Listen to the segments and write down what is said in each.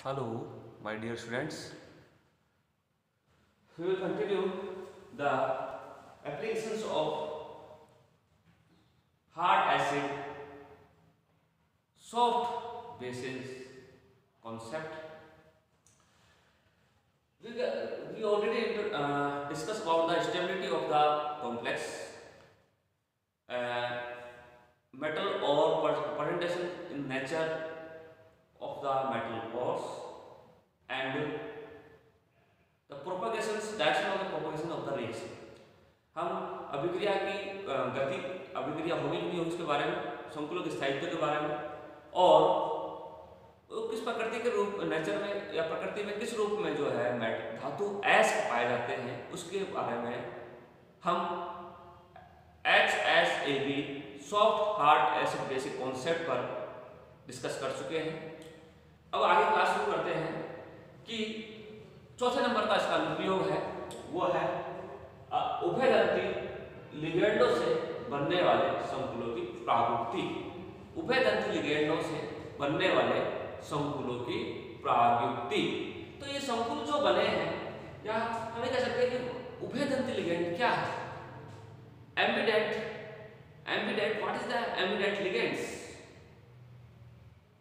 Hello, my dear students. We will continue the applications of hard acid, soft bases concept. We already discussed about the stability of the complex uh, metal or presentation in nature of the metal ores and the propagations direction of the propagation of the reaction. हम अभिक्रिया की गति अभिक्रिया होगी कि नहीं होगी उसके बारे में, संकुलों के स्थायित्व के बारे में और वो किस प्रकृति के रूप नेचर में या प्रकृति में किस रूप में जो है धातु एस पाए जाते हैं उसके बारे में हम HSAB soft hard acid basic concept पर डिस्कस कर चुके हैं। अब आगे क्लास शुरू करते हैं कि चौथे नंबर का इसका अनुप्रयोग है वो है उभयदंती लिगेंडों से बनने वाले संकुलों की प्रागुक्ति। उभयदंती लिगेंडों से बनने वाले संकुलों की प्रागुक्ति। तो ये संकुल जो बने हैं या हमें कह सकते हैं कि उभयदंती लिगेंड क्या है? Ambient what is the ambient ligands?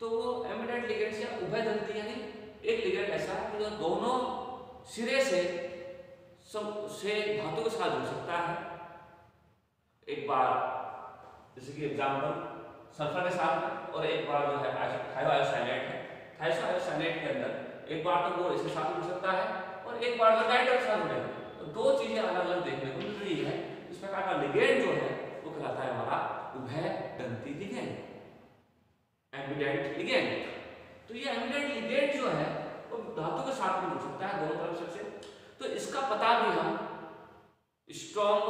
तो वो एम्बिडेंट लिगेंड्स या उभयदंती यानी एक लिगेंड ऐसा कि जो दोनों सिरे से धातु के साथ जुड़ सकता है। एक बार जैसे कि एग्जांपल सल्फर के साथ और एक बार जो है थायोआयोसाइनेट है। थायोआयोसाइनेट के अंदर एक बार तो वो इसके साथ जुड़ सकता है और एक बार जो नाइट्रो के साथ जुड़ेगा। तो दो चीजें अलग अलग देखने को मिल रही है। इस प्रकार का लिगेंड जो है वो कहलाता है हमारा उभयदंती लिगेंड, एम्बिडेंट लिगेंड। तो ये एम्बिडेंट लिगेंड जो है वो धातु के साथ में जुड़ सकता है दोनों तरफ से। तो इसका पता भी हम स्ट्रॉन्ग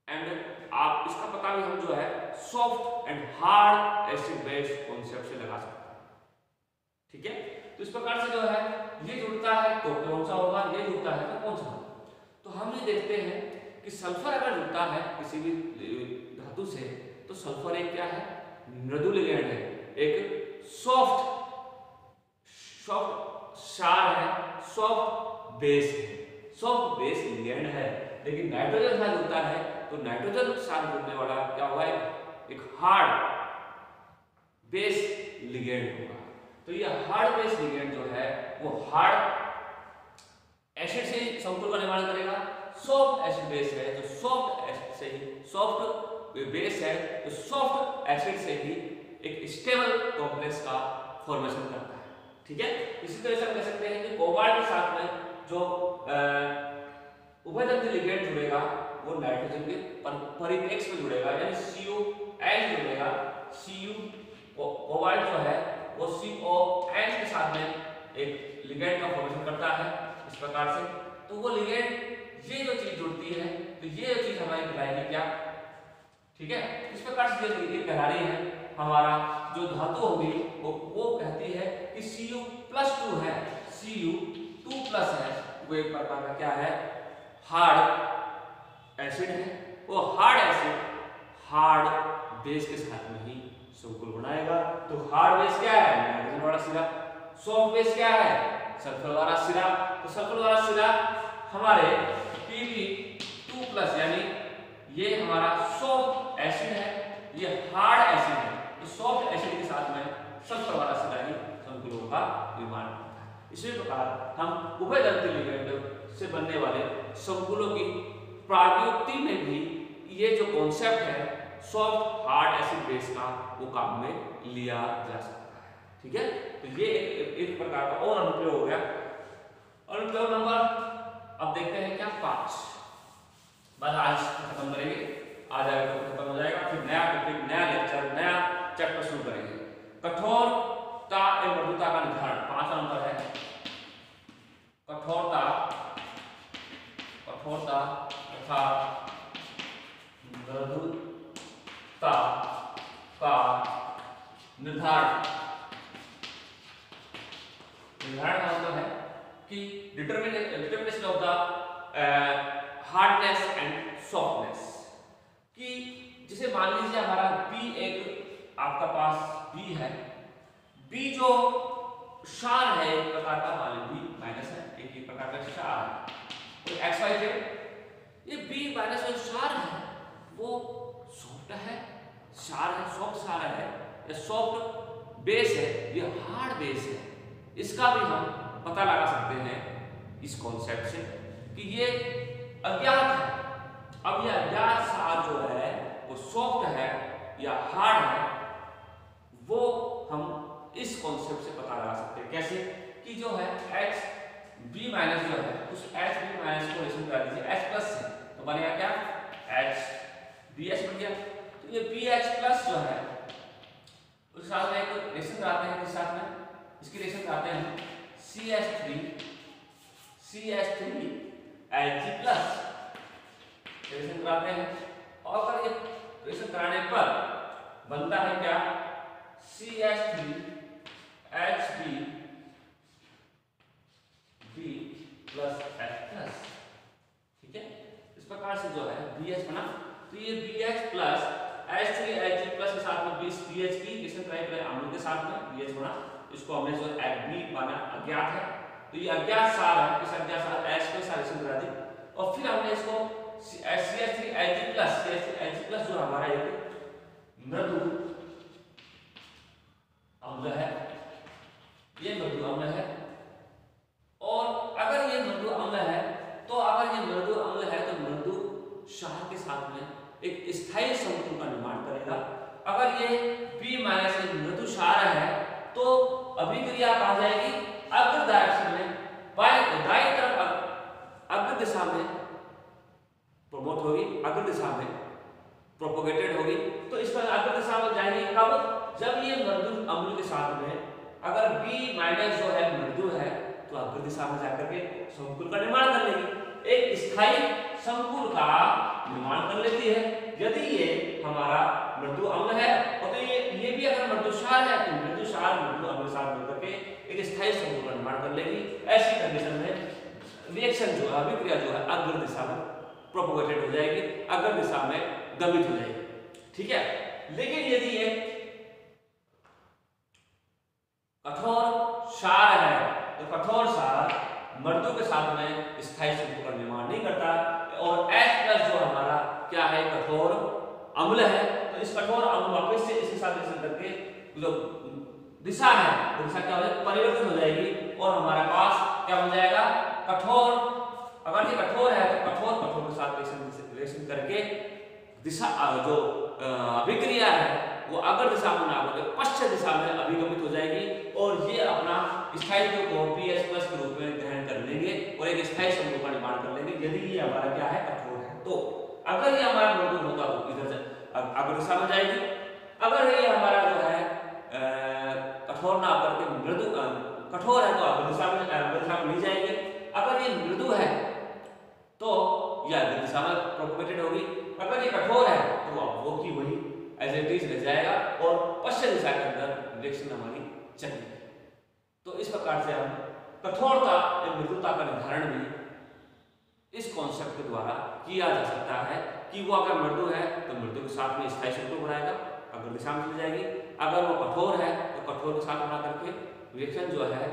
एंड इसका पता भी हम जो है soft and hard acid base concept से लगा सकते हैं। ठीक है, तो इस प्रकार से जो है ये जुड़ता है तो कौन सा होगा, ये जुड़ता है तो कौन सा होगा। तो हम ये देखते हैं कि सल्फर अगर जुड़ता है किसी भी धातु से तो सल्फर एक क्या है, मृदु लिगेंड है, एक सॉफ्ट क्षार है, सॉफ्ट बेस है, सॉफ्ट बेस लिगेंड है। लेकिन नाइट्रोजन साथ जुड़ता है तो नाइट्रोजन के साथ जुड़ने वाला क्या होगा, एक हार्ड बेस लिगेंड होगा। तो ये हार्ड बेस लिगेंड जो है वो हार्ड एसिड से संकुल का निर्माण करेगा। सॉफ्ट एसिड बेस है तो सॉफ्ट एसिड से ही, सॉफ्ट बेस है तो सॉफ्ट एसिड से ही एक स्टेबल कॉम्प्लेक्स का फॉर्मेशन करता है। ठीक है, इसी तरह से हम कह सकते हैं कि कोबाल्ट के साथ में जो उभयदंती लिगेंड जुड़ेगा वो नाइट्रोजन के परिप्रेक्ष्य में जुड़ेगा, यानी CuN जुड़ेगा। कोबाल्ट जो है वो CON के साथ में एक लिगेंड का फॉर्मेशन करता है इस प्रकार से। तो वो लिगेंड ये जो चीज जुड़ती है तो ये जो चीज हमारी कहलाएगी क्या? ठीक है, इस प्रकार से ये कहला रही है हमारा जो धातु होगी वो कहती है कि Cu+2 है, Cu2+ है, वो एक प्रकार का क्या है, हार्ड एसिड है। वो हार्ड एसिड हार्ड बेस के साथ में ही संकुल बनाएगा। तो हार्ड बेस क्या है, नाइट्रोजन वाला सिरा। सॉफ्ट बेस क्या है, सल्फर वाला सिरा। तो सल्फर वाला सिरा हमारे Pb2+ यानी ये हमारा सॉफ्ट एसिड है, ये हार्ड एसिड है। तो सॉफ्ट एसिड के साथ में सल्फर वाला सिरा ही संकुलों का निर्माण करता है। इसी प्रकार हम उभयदंती लिगेंड से बनने वाले संकुलों की प्रागुक्ति में भी ये जो कॉन्सेप्ट है सॉफ्ट हार्ड एसिड बेस का वो काम में लिया जा सकता है। ठीक है, तो ये एक प्रकार का और अनुप्रयोग हो गया। अनुप्रयोग नंबर अब देखते हैं क्या, 5। बस आज खत्म करेंगे, आ जाएगा तो खत्म हो जाएगा। फिर नया टॉपिक, नया लेक्चर, नया चैप्टर शुरू करेंगे। कठोरता एवं मृदुता का निर्धारण 5 नंबर है। कठोरता तथा मृदुता का निर्धारण का मतलब है कि determination of the hardness and softness. कि जिसे मान लीजिए हमारा B एक आपका पास B है, B जो क्षार है एक प्रकार का, मान लो बी माइनस है, एक प्रकार का क्षार है, तो एक्स वाई जेड ये बी माइनस जो क्षार है वो सॉफ्ट है, क्षार है, सॉफ्ट क्षार है या सॉफ्ट बेस है, ये हार्ड बेस है। इसका भी हम पता लगा सकते हैं इस कॉन्सेप्ट से कि ये अज्ञात है। अब ये अज्ञात क्षार जो है वो सॉफ्ट है या हार्ड है, वो हम इस कॉन्सेप्ट से पता लगा सकते हैं। कैसे कि जो है एच बी माइनस जो है उस एच बी माइनस को रिलेशन करा दीजिए एच प्लस से, तो बनेगा क्या एच बी एच बन गया। तो ये बी एच प्लस जो है उस साथ में एक रिलेशन कराते हैं, किस साथ में, इसकी रिलेशन कराते हैं CH3 Ag प्लस रिलेशन कराते हैं, और अगर ये रिलेशन कराने पर बनता है क्या CH3 HB B plus H plus, ठीक है। इस प्रकार से जो है BH बना, तो ये BH plus H3 Hg plus के साथ में BH की रिलेशन कराई पहले अम्ल के साथ में BH बना, इसको हमने जो B माना अज्ञात है, तो ये अज्ञात सार है, इस अज्ञात सार H के साथ रिलेशन करा दी, और फिर हमने इसको CH3 Hg प्लस जो हमारा एक मृदु अम्ल है, ये मृदु अम्ल है, और अगर ये मृदु अम्ल है तो अगर ये मृदु अम्ल है तो मृदु क्षार के साथ में एक स्थायी संकुल का निर्माण करेगा। अगर ये B माइनस एक मृदु क्षार है तो अभिक्रिया कहा जाएगी अग्र डायरेक्शन में, दाईं तरफ अग्र दिशा में प्रमोट होगी, अग्र दिशा में प्रोपोगेटेड होगी। तो इस पर अग्र दिशा में जाएगी कब, जब ये मृदु अम्ल के साथ में अगर B माइनस जो है मृदु है तो अग्र दिशा में जाकर के संकुल का निर्माण कर लेगी, एक स्थायी संकुल का निर्माण कर लेती है। यदि ये हमारा मृदु अम्ल है और तो ये भी अगर मृदु क्षार है तो मृदु क्षार मृदु अम्ल के साथ मिलकर के एक स्थायी संकुल का निर्माण कर लेगी। ऐसी कंडीशन में रिएक्शन जो है, अभिक्रिया जो है अग्र दिशा में प्रोपोगेटेड हो जाएगी, अग्र दिशा में गमित हो जाएगी, ठीक है। लेकिन यदि ये कठोर क्षार है तो कठोर क्षार मृदु के साथ में स्थायी संकुल का निर्माण नहीं करता, और H प्लस जो हमारा क्या है कठोर अम्ल है, तो इस कठोर अम्ल वापस से इसके साथ रिलेशन करके जो दिशा है वो दिशा क्या हो जाएगी, परिवर्तित हो जाएगी, और हमारे पास क्या हो जाएगा कठोर। अगर ये कठोर है तो कठोर के साथ रिलेशन करके दिशा जो अभिक्रिया है वो अग्र दिशा में ना होकर पश्चिम दिशा में अभिगमित हो जाएगी, और ये अपना स्थायित्व को pH प्लस के रूप में ग्रहण कर लेंगे और एक स्थायी संकुल का निर्माण कर लेंगे, यदि ये हमारा क्या है कठोर है। तो अगर ये हमारा मृदु होगा तो इधर से अग्र दिशा में जाएगी, अगर ये हमारा जो है कठोर ना होकर के मृदु कठोर है तो अग्र दिशा में नहीं जाएगी, अगर ये मृदु है तो यह अग्र दिशा में प्रोपोगेटेड होगी, अगर ये कठोर है तो वो की वही एज इट इज रह जाएगा और पश्चिम दिशा के अंदर रिएक्शन हमारी चलेगी। तो इस प्रकार से हम कठोरता या मृदुता का निर्धारण भी इस कॉन्सेप्ट के द्वारा किया जा सकता है कि वो अगर मृदु है तो मृदु के साथ में स्थायी संकुल बनाएगा, अग्र दिशा में चली जाएगी, अगर वो कठोर है तो कठोर के साथ बना करके रिएक्शन जो है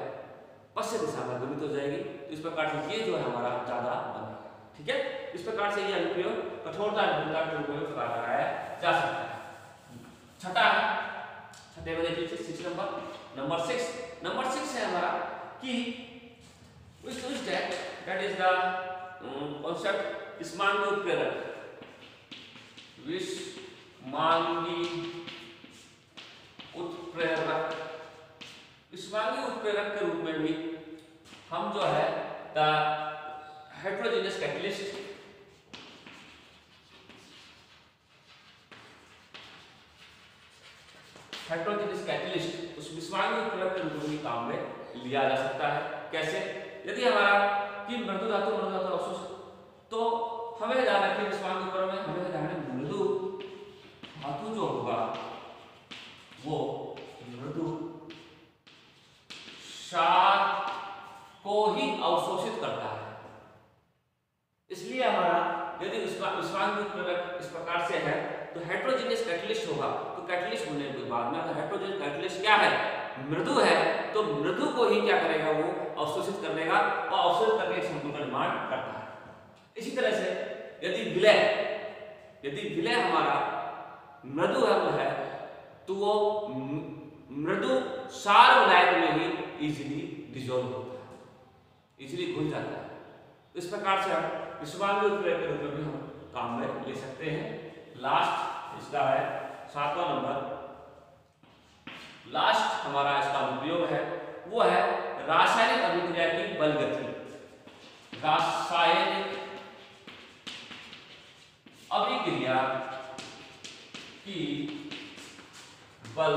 पश्चिम दिशा में गमित हो जाएगी। तो इस प्रकार से ये जो है हमारा ज्यादा बनेगा, ठीक है। इस प्रकार से ये अनुप्रयोग कठोरता और मृदुता के रूप में पता लगाया जा सकता है। छठे में देखिए नंबर 6 है हमारा कि that is the concept ऊष्मांगी उत्प्रेरक। ऊष्मांगी उत्प्रेरक के रूप में भी हम जो है द हेटेरोजेनियस कैटलिस्ट उस ऊष्मांगी उत्प्रेरक के रूप में काम में लिया जा सकता है। कैसे, यदि हमारा कि मृदु धातु अवशोष, तो हमें ध्यान रखिए ऊष्मांगी उत्प्रेरक में हमें ध्यान रखना मृदु धातु जो होगा वो मृदु क्षार को ही अवशोषित करता है। इसलिए हमारा यदि ऊष्मांगी उत्प्रेरक इस प्रकार से है तो हेटेरोजेनियस कैटलिस्ट होगा। तो कैटलिस्ट होने के बाद में अगर हेटेरोजेनियस कैटलिस्ट क्या है मृदु है तो तो मृदु को ही क्या करेगा, वो अवशोषित कर लेगा और अवशोषित करके समतुल का निर्माण करता है। इसी तरह से यदि विलय हमारा मृदु अम्ल है तो वो मृदु सार विलायक में ही इजीली डिजोल्व होता है, इजीली घुल जाता है। तो इस प्रकार से हम विषवांग उत्प्रेरक के रूप में भी हम काम में ले सकते हैं। लास्ट इसका है 7वां नंबर, लास्ट हमारा इसका अनुप्रयोग है वो है रासायनिक अभिक्रिया की बल गति। रासायनिक अभिक्रिया की बल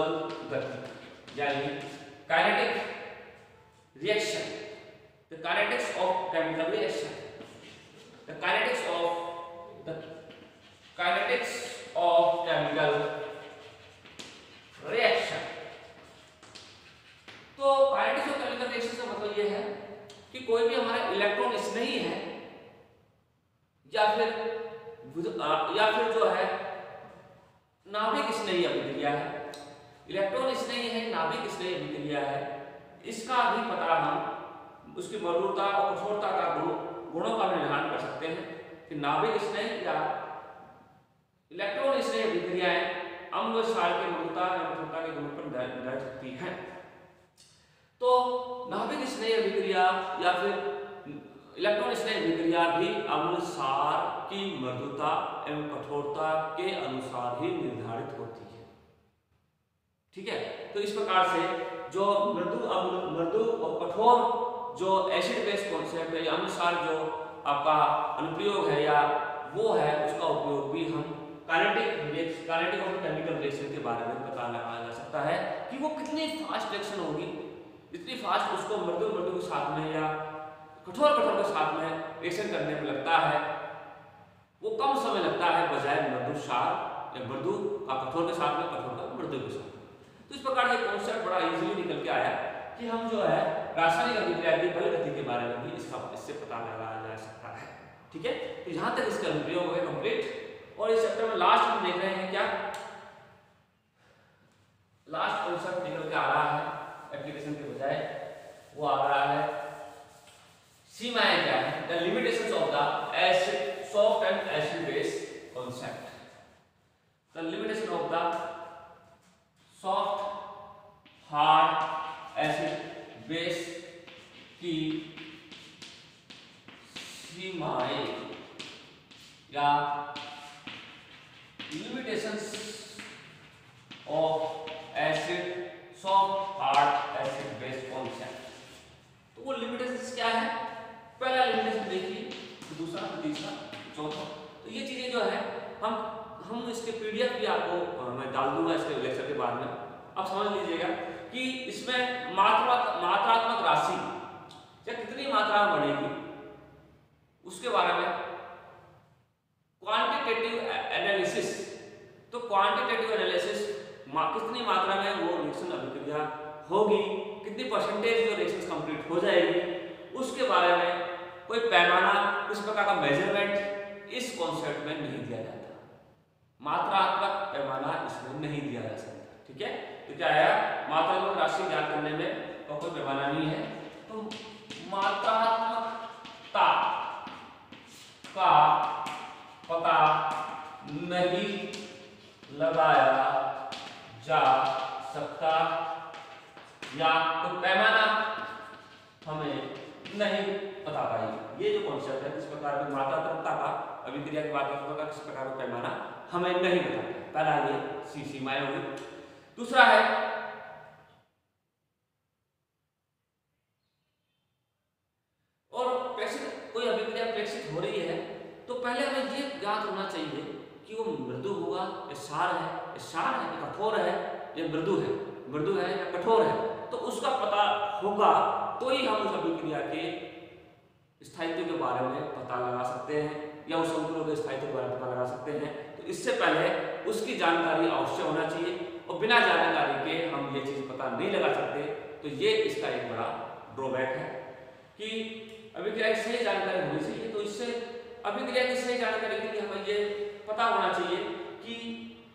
गति यानी kinetic reaction, the kinetics of chemical reaction, the kinetics of chemical reaction. तो काइनेटिक्स ऑफ केमिकल रिएक्शन का मतलब ये है कि कोई भी हमारा इलेक्ट्रॉन स्नेही है या फिर जो है नाभिक स्नेही अभिक्रिया है, इलेक्ट्रॉन स्नेही है, नाभिक स्नेही अभिक्रिया है, इसका भी पता हम उसकी मृदुता और कठोरता का गुणों का निर्धारण कर सकते हैं कि नाभिक स्नेही या इलेक्ट्रॉन स्नेही अभिक्रियाएं अम्ल व क्षार की मृदुता एवं कठोरता के गुणों पर निर्भर करती हैं। तो नाभिक स्नेही अभिक्रिया या फिर इलेक्ट्रॉन स्नेही अभिक्रिया भी अम्ल क्षार की मृदुता एवं कठोरता के अनुसार ही निर्धारित होती है। ठीक है, तो इस प्रकार से जो मृदु और कठोर जो एसिड बेस कॉन्सेप्ट है या अम्ल क्षार जो आपका अनुप्रयोग है या वो है, उसका उपयोग भी हम काइनेटिक ऑफ केमिकल रिएक्शन के बारे में पता लगाया जा सकता है कि वो कितनी फास्ट रिएक्शन होगी, जितनी फास्ट उसको मृदु के साथ में या कठोर के साथ में रिएक्शन करने में लगता है वो कम समय लगता है बजाय मृदु क्षार या मृदु का कठोर के साथ में, कठोर का मृदु के साथ। तो इस प्रकार ये कॉन्सेप्ट बड़ा इजीली निकल के आया कि हम जो है रासायनिक अभिक्रिया की बल गति के बारे में भी इससे पता लगाया जा सकता है। ठीक है, तो यहाँ तक इसका अनुप्रयोग हो गया कंप्लीट। और इस चैप्टर में लास्ट हम देख रहे हैं क्या, लास्ट कॉन्सेप्ट निकल के आ रहा है एप्लीकेशन के बजाय, वो आ रहा है सीमाएं क्या है, the limitations of the acid soft and acid base concept. The limitation of the soft hard acid base की सीमाएं या limitations of acid soft hard acid base concept. तो वो लिमिटेशंस क्या है, पहला लिमिटेशन देखिए, दूसरा, तीसरा, चौथा। तो ये चीजें जो है हम इसके पीडीएफ भी आपको मैं डाल दूंगा इसके लेक्चर के बाद में। आप समझ लीजिएगा कि इसमें मात्रात्मक राशि या कितनी मात्रा में बढ़ेगी उसके बारे में, क्वांटिटेटिव एनालिसिस, तो क्वांटिटेटिव एनालिसिस कितनी मात्रा में वो रिएक्शन अभिक्रिया होगी, कितनी परसेंटेज जो रिएक्शन कंप्लीट हो जाएगी, उसके बारे में कोई पैमाना, इस प्रकार का मेजरमेंट इस कॉन्सेप्ट में नहीं दिया जाता, मात्रात्मक पैमाना इसमें नहीं दिया जा सकता। ठीक है, तो क्या है, मात्रात्मक राशि ज्ञात करने में कोई पैमाना नहीं है, तो मात्रात्मकता का पता नहीं लगाया जा सकता या तो पैमाना हमें नहीं बता पाएगी। ये जो कॉन्सेप्ट है, किस प्रकार की मात्रात्मकता का अभिक्रिया की मात्रात्मकता किस प्रकार का पैमाना हमें नहीं बता। पहला ये सीमाएं होगी। दूसरा है और कोई अभिक्रिया प्रेक्षित हो रही है तो पहले हमें ये ज्ञात होना चाहिए कि वो मृदु होगा या क्षार है या कठोर है या मृदु है या कठोर है, तो उसका पता होगा तो ही हम उस अभिक्रिया के स्थायित्व के बारे में पता लगा सकते हैं या उस संतुलन के स्थायित्व के बारे में पता लगा सकते हैं। तो इससे पहले उसकी जानकारी अवश्य होना चाहिए और बिना जानकारी के हम ये चीज पता नहीं लगा सकते। तो ये इसका एक बड़ा ड्रॉबैक है कि अभिक्रिया की सही जानकारी होनी चाहिए। तो इससे अभिक्रिया की सही जानकारी के लिए हमें ये पता होना चाहिए कि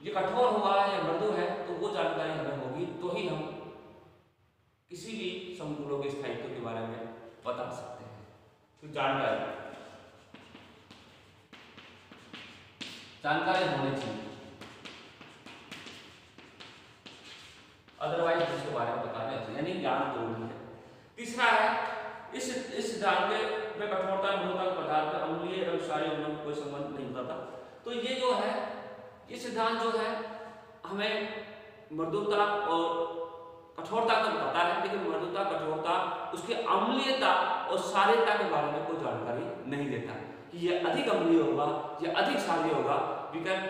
ये कठोर हुआ है या मृदु है, तो वो जानकारी हमें होगी तो ही हम किसी भी समगुणों के स्थायित्व के बारे में बता सकते हैं। तो जानकारी होनी चाहिए, अदरवाइज इसके बारे में बताने यानी ज्ञान जरूरी है। तीसरा है इस सिद्धांत में कठोरता मृदुता पदार्थ में अम्लीय एवं क्षारीय होने में कोई संबंध नहीं होता था। तो ये जो है ये सिद्धांत जो है हमें मृदुता और कठोरता को बताता है, लेकिन मृदुता कठोरता उसकी अम्लीयता और क्षारीयता के बारे में कोई जानकारी नहीं देता कि ये अधिक अम्लीय होगा या अधिक क्षारीय होगा। We can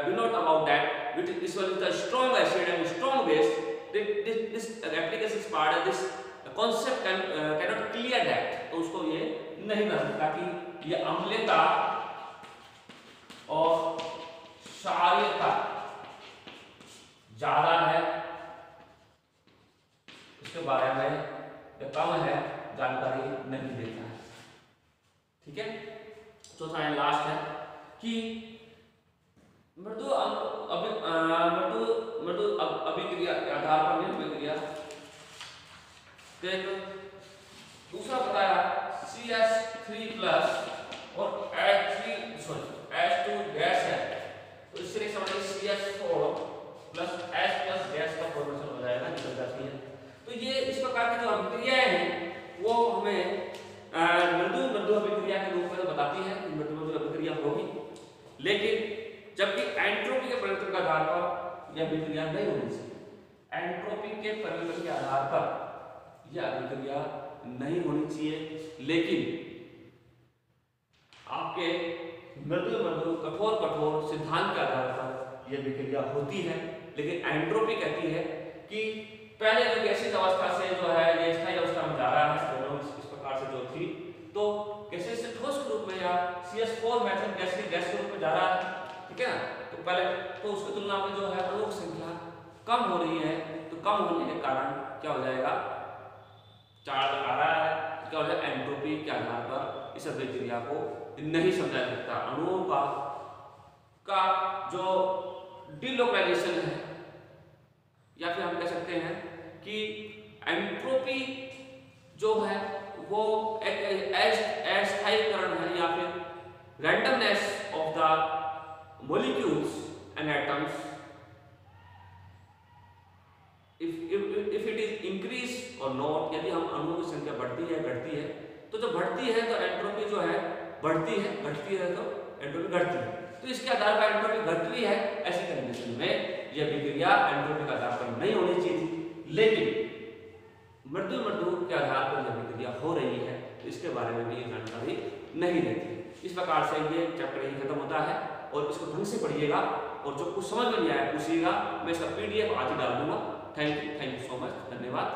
denote about that which is a strong acid and strong base. This application is part of this concept cannot clear that. तो उसको ये नहीं कर सकता कि ये अम्लीयता और क्षारीयता ज्यादा है, इसके बारे में कम है, जानकारी नहीं देता है। ठीक है। चौथा एंड लास्ट है कि मृदु अभिक्रिया के आधार पर अभिक्रिया दूसरा बताया CH3+ और H2 गैस है, तो इससे समझिए CH4+ H+ गैस का फॉर्मेशन हो जाएगा, निकल जाती है। तो ये इस प्रकार की जो अभिक्रियाएं हैं वो हमें मृदु अभिक्रिया के रूप में तो बताती है कि मृदु अभिक्रिया होगी, लेकिन जबकि एंट्रोपी के परिवर्तन के आधार पर यह अभिक्रिया नहीं होनी चाहिए। एंट्रोपी के परिवर्तन के आधार पर यह अभिक्रिया नहीं होनी चाहिए, लेकिन आपके मृदु कठोर सिद्धांत के आधार पर यह अभिक्रिया होती है। लेकिन एंट्रोपी कहती है कि पहले जो गैसीय अवस्था से जो है ये स्थायी अवस्था में जा रहा है, इस प्रकार से जो थी, तो गैसीय से ठोस के रूप में या CH4 मेथड गैस के रूप में जा रहा है। ठीक है ना। तो पहले तो उसकी तुलना में जो है अणुओं की संख्या कम हो रही है, तो कम होने के कारण क्या हो जाएगा, चार्ज आ रहा है, क्या हो जाएगा, एंट्रोपी के आधार पर इस अभिक्रिया को नहीं समझा सकता। अणुओं का जो डिलोकलाइजेशन है, या फिर हम कह सकते हैं कि एंट्रोपी जो है वो एक अस्थायीकरण है या फिर randomness of the molecules and atoms. If it is increase or not, यदि हम अणुओं की संख्या बढ़ती है घटती है, तो जब बढ़ती है तो एंट्रोपी जो है बढ़ती है, घटती है तो एंट्रोपी घटती है। तो इसके आधार पर एंट्रोपी घट रही है, ऐसी कंडीशन में यह अभिक्रिया एंट्रोपी के आधार पर नहीं होनी चाहिए थी, लेकिन मृदु के आधार पर यह अभिक्रिया हो रही है, तो इसके बारे में भी ये जानकारी नहीं रहती। इस प्रकार से ये चैप्टर ही खत्म होता है और इसको ढंग से पढ़िएगा और जो कुछ समझ में नहीं आया पूछिएगा, मैं इसका PDF आज ही डाल दूंगा। थैंक यू सो मच, धन्यवाद।